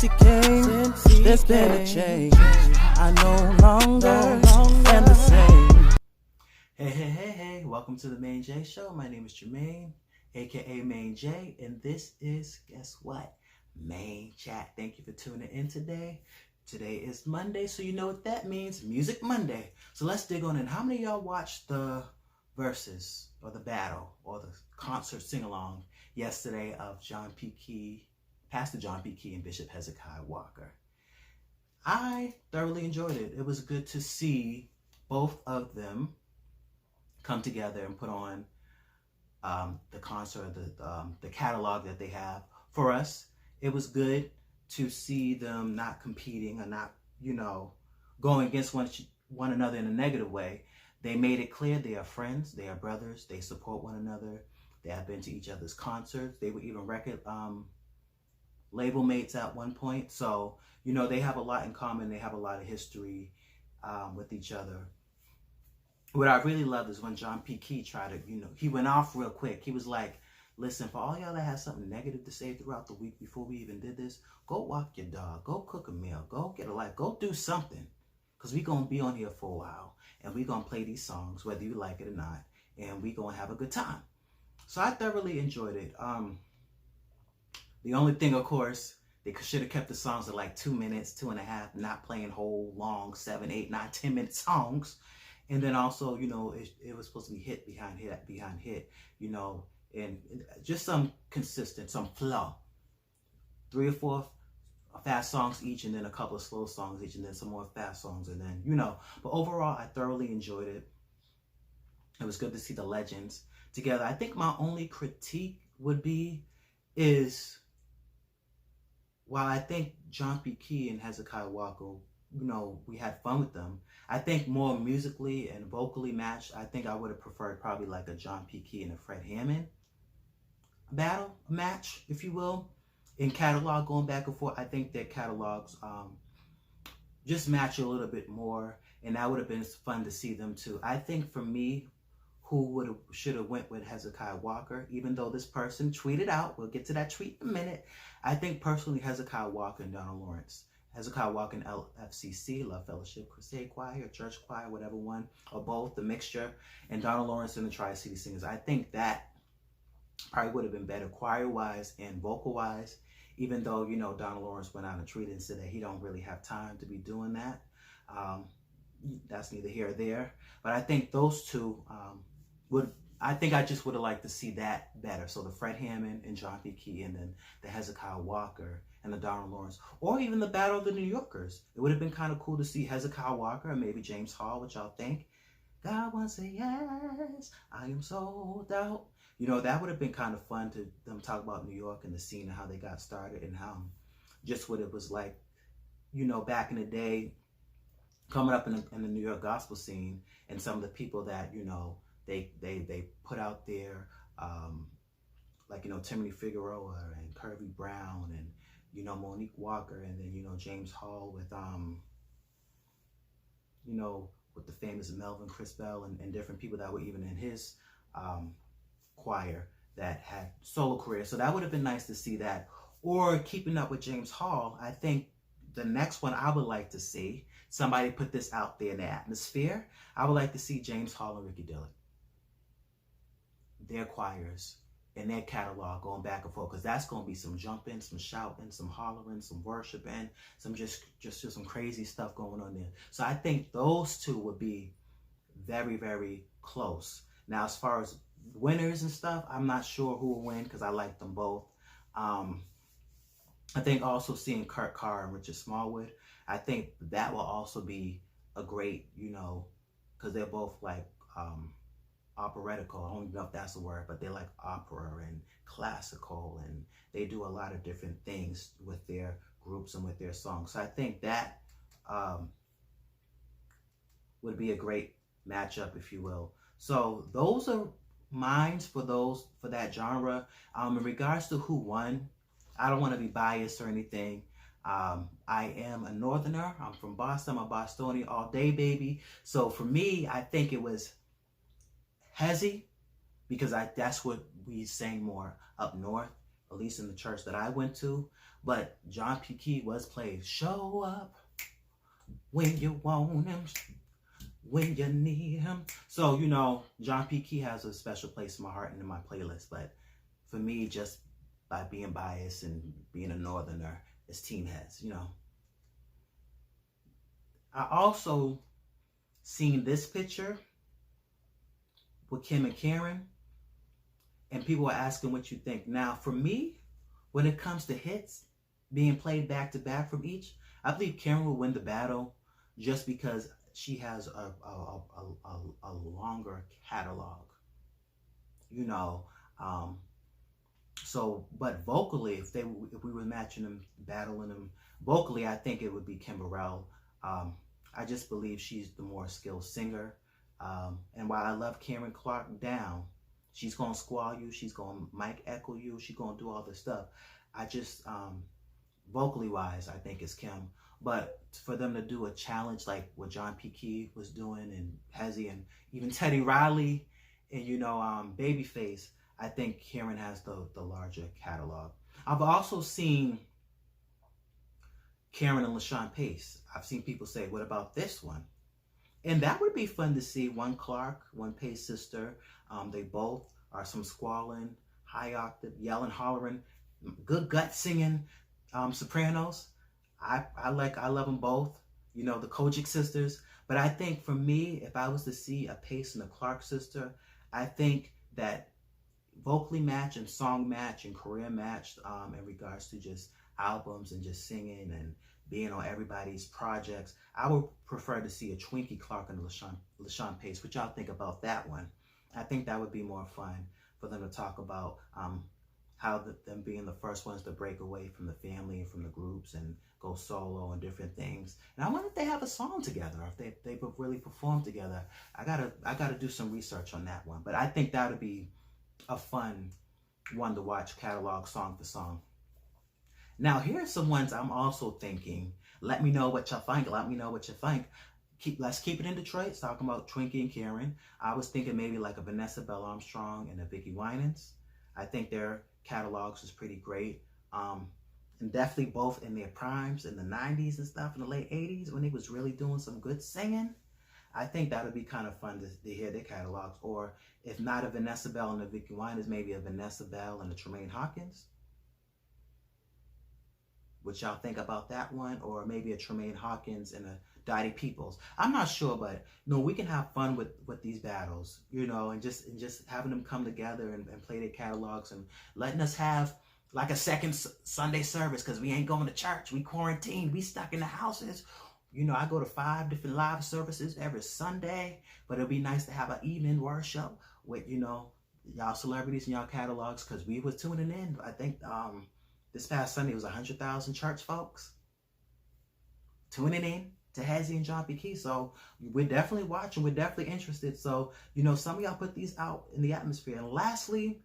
he came, there's been a change. I no longer am the same. Hey, welcome to the Maine-J Show. My name is Jermaine, aka Maine-J, and this is, guess what? Maine-Chat. Thank you for tuning in today. Today is Monday, so you know what that means, Music Monday. So let's dig on in. How many of y'all watched the verses, or the battle, or the concert sing-along yesterday of Pastor John P. Kee and Bishop Hezekiah Walker? I thoroughly enjoyed it. It was good to see both of them come together and put on the concert, the catalog that they have for us. It was good to see them not competing or not, going against one another in a negative way. They made it clear they are friends, they are brothers, they support one another. They have been to each other's concerts. They were even record label mates at one point. So, they have a lot in common. They have a lot of history with each other. What I really loved is when John P. Kee tried to, he went off real quick. He was like, listen, for all y'all that have something negative to say throughout the week before we even did this, go walk your dog, go cook a meal, go get a life, go do something. Because we're going to be on here for a while, and we're going to play these songs, whether you like it or not, and we're going to have a good time. So I thoroughly enjoyed it. The only thing, of course, they should have kept the songs at like 2 minutes, 2.5, not playing whole, long, 7, 8, 9, 10-minute songs. And then also, it was supposed to be hit behind hit, and just some consistent, some flow. 3 or 4 fast songs each, and then a couple of slow songs each, and then some more fast songs, and then, But overall, I thoroughly enjoyed it. It was good to see the legends together. I think my only critique would be while I think John P. Kee and Hezekiah Walker, we had fun with them, I think more musically and vocally matched, I think I would have preferred probably like a John P. Kee and a Fred Hammond match, if you will. In catalog, going back and forth, I think their catalogs just match a little bit more, and that would have been fun to see them too. I think for me, who should have went with Hezekiah Walker, even though this person tweeted out, we'll get to that tweet in a minute, I think personally Hezekiah Walker and Donald Lawrence. Hezekiah Walker and LFCC, Love Fellowship Crusade Choir, Church Choir, whatever one, or both, the mixture, and Donald Lawrence and the Tri-City Singers. I think that probably would have been better choir-wise and vocal-wise, even though, Donald Lawrence went out and tweeted and said that he don't really have time to be doing that. That's neither here or there. But I think those two I just would have liked to see that better. So the Fred Hammond and John P. Kee, and then the Hezekiah Walker and the Donald Lawrence, or even the Battle of the New Yorkers. It would have been kind of cool to see Hezekiah Walker and maybe James Hall, what y'all think? God wants to say yes, I am sold out. That would have been kind of fun to them talk about New York and the scene and how they got started and how just what it was like, back in the day, coming up in the New York gospel scene, and some of the people that, they put out there, like, Timothy Figueroa and Kirby Brown and, Monique Walker, and then, James Hall with, with the famous Melvin Crispell and different people that were even in his choir that had solo careers. So that would have been nice to see that. Or keeping up with James Hall, I think the next one I would like to see, somebody put this out there in the atmosphere, I would like to see James Hall and Ricky Dillard. Their choirs and their catalog going back and forth, because that's going to be some jumping, some shouting, some hollering, some worshiping, some just some crazy stuff going on there. So I think those two would be very, very close. Now, as far as winners and stuff, I'm not sure who will win, because I like them both. I think also seeing Kurt Carr and Richard Smallwood, I think that will also be a great, because they're both like operetical. I don't even know if that's the word, but they're like opera and classical, and they do a lot of different things with their groups and with their songs. So I think that would be a great matchup, if you will. So those are mines for that genre. In regards to who won, I don't want to be biased or anything. I am a Northerner. I'm from Boston. I'm a Bostonian all day, baby. So for me, I think it was Hezzy, because that's what we sang more up north, at least in the church that I went to. But John P. Kee was played. Show up when you want him, when you need him. So, you know, John P. Kee has a special place in my heart and in my playlist. But for me, just by being biased and being a northerner, it's Team Heads, you know. I also seen this picture with Kim and Karen, and people are asking what you think. Now, for me, when it comes to hits being played back to back from each, I believe Karen will win the battle just because she has a longer catalog, you know. So, but vocally, if we were matching them, battling them vocally, I think it would be Kim Burrell. I just believe she's the more skilled singer. And while I love Karen Clark down, she's gonna squall you, she's gonna mic echo you, she's gonna do all this stuff. I just vocally wise, I think it's Kim. But for them to do a challenge like what John P. Kee was doing, and Hezzy, and even Teddy Riley, and you know, Babyface, I think Karen has the larger catalog. I've also seen Karen and LaShawn Pace. I've seen people say, what about this one? And that would be fun to see. One Clark, one Pace sister. They both are some squalling, high octave, yelling, hollering, good gut singing sopranos. I love them both. You know, the Kojic sisters. But I think for me, if I was to see a Pace and a Clark sister, I think that vocally match and song match and career match in regards to just albums and just singing and being on everybody's projects, I would prefer to see a Twinkie Clark and LaShawn Pace. What y'all think about that one? I think that would be more fun for them to talk about how them being the first ones to break away from the family and from the groups and go solo and different things. And I wonder if they have a song together, or if they really perform together. I gotta do some research on that one. But I think that would be a fun one to watch, catalog song for song. Now, here's some ones I'm also thinking. Let me know what y'all think. Let me know what you think. Let's keep it in Detroit. It's talking about Twinkie and Karen. I was thinking maybe like a Vanessa Bell Armstrong and a Vicki Winans. I think their catalogs is pretty great. And definitely both in their primes in the 90s and stuff, in the late 80s when they was really doing some good singing. I think that would be kind of fun to hear their catalogs. Or if not a Vanessa Bell and a Vicki Winans, maybe a Vanessa Bell and a Tremaine Hawkins. What y'all think about that one? Or maybe a Tremaine Hawkins and a Dottie Peoples. I'm not sure, but you know, we can have fun with these battles, you know, and just having them come together and play their catalogs and letting us have like a second Sunday service, because we ain't going to church. We quarantined. We stuck in the houses. You know, I go to 5 different live services every Sunday, but it'll be nice to have an evening worship with, you know, y'all celebrities and y'all catalogs, because we was tuning in. I think this past Sunday was 100,000 church folks tuning in to Hezzy and John P. Kee. So we're definitely watching. We're definitely interested. So, you know, some of y'all put these out in the atmosphere. And lastly,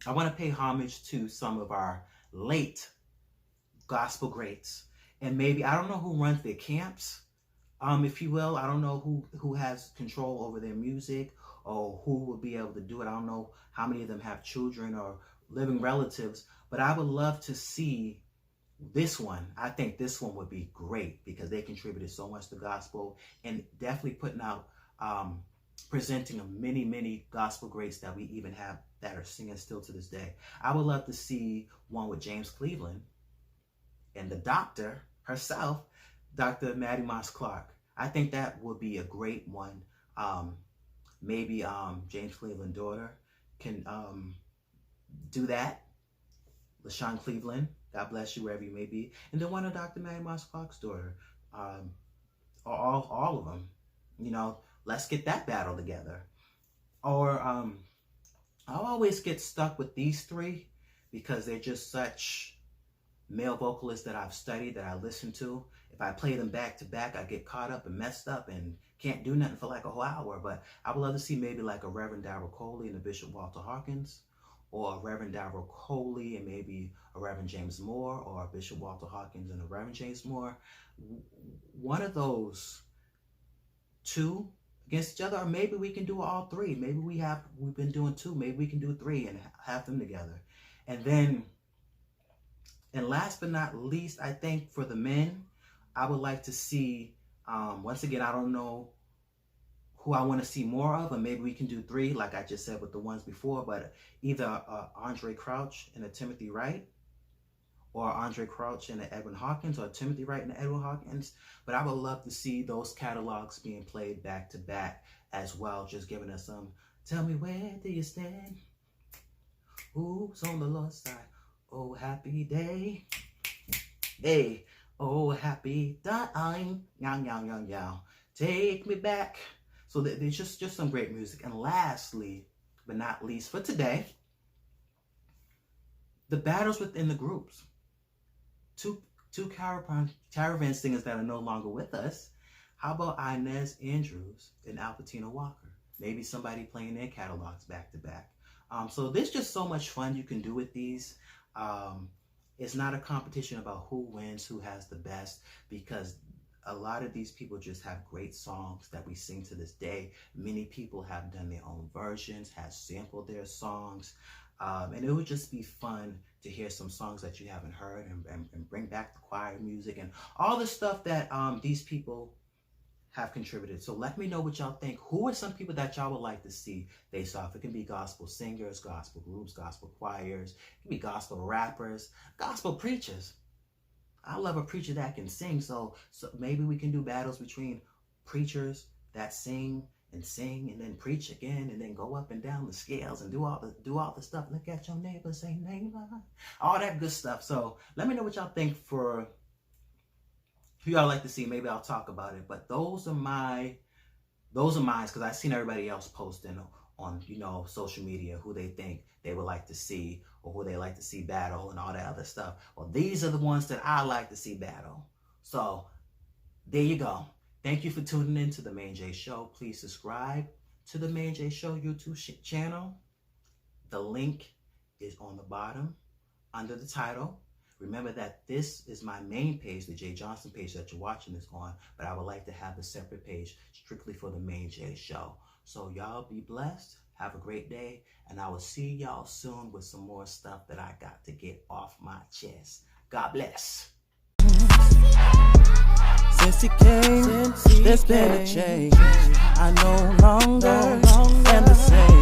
I want to pay homage to some of our late gospel greats. And maybe, I don't know who runs their camps, if you will. I don't know who has control over their music or who will be able to do it. I don't know how many of them have children or living relatives, but I would love to see this one. I think this one would be great because they contributed so much to gospel and definitely putting out, presenting of many, many gospel greats that we even have that are singing still to this day. I would love to see one with James Cleveland and the doctor herself, Dr. Maddie Moss Clark. I think that would be a great one. Maybe James Cleveland's daughter can do that. LaShawn Cleveland, God bless you wherever you may be. And then one of Dr. Maddie Moss Clark's daughter. All of them. You know, let's get that battle together. Or I'll always get stuck with these three because they're just such male vocalists that I've studied, that I listen to. If I play them back to back, I get caught up and messed up and can't do nothing for like a whole hour. But I would love to see maybe like a Reverend Darrell Coley and a Bishop Walter Hawkins, or a Reverend Darrell Coley and maybe a Reverend James Moore, or a Bishop Walter Hawkins and a Reverend James Moore. One of those two against each other, or maybe we can do all three. Maybe we've been doing two. Maybe we can do three and have them together. And then, and last but not least, I think for the men, I would like to see, once again, I don't know who I want to see more of, or maybe we can do 3, like I just said with the ones before, but either Andre Crouch and a Timothy Wright, or Andre Crouch and a Edwin Hawkins, or Timothy Wright and a Edwin Hawkins. But I would love to see those catalogs being played back to back as well, just giving us some, tell me where do you stand? Who's on the Lord's side? Oh, happy day. Hey, oh, happy time. Yow, yow, yow, yow. Take me back. So there's just some great music. And lastly, but not least for today, the battles within the groups. Two caravan singers that are no longer with us. How about Inez Andrews and Albertina Walker? Maybe somebody playing their catalogs back to back. So there's just so much fun you can do with these. It's not a competition about who wins, who has the best, because a lot of these people just have great songs that we sing to this day. Many people have done their own versions, have sampled their songs. And it would just be fun to hear some songs that you haven't heard, and bring back the choir music and all the stuff that these people have contributed. So let me know what y'all think. Who are some people that y'all would like to see face off? It can be gospel singers, gospel groups, gospel choirs. It can be gospel rappers, gospel preachers. I love a preacher that can sing. So maybe we can do battles between preachers that sing and then preach again, and then go up and down the scales and do all the stuff. Look at your neighbor, say neighbor, all that good stuff. So let me know what y'all think for who y'all like to see. Maybe I'll talk about it. But those are mine, because I've seen everybody else posting on social media who they think they would like to see, or who they like to see battle and all that other stuff. Well, these are the ones that I like to see battle. So there you go. Thank you for tuning in to the Maine-J Show. Please subscribe to the Maine-J Show YouTube channel. The link is on the bottom under the title. Remember that this is my main page, the Jay Johnson page that you're watching this on, but I would like to have a separate page strictly for the Maine-J Show. So y'all be blessed. Have a great day, and I will see y'all soon with some more stuff that I got to get off my chest. God bless. Since he came, there's been a change. I no longer am the same.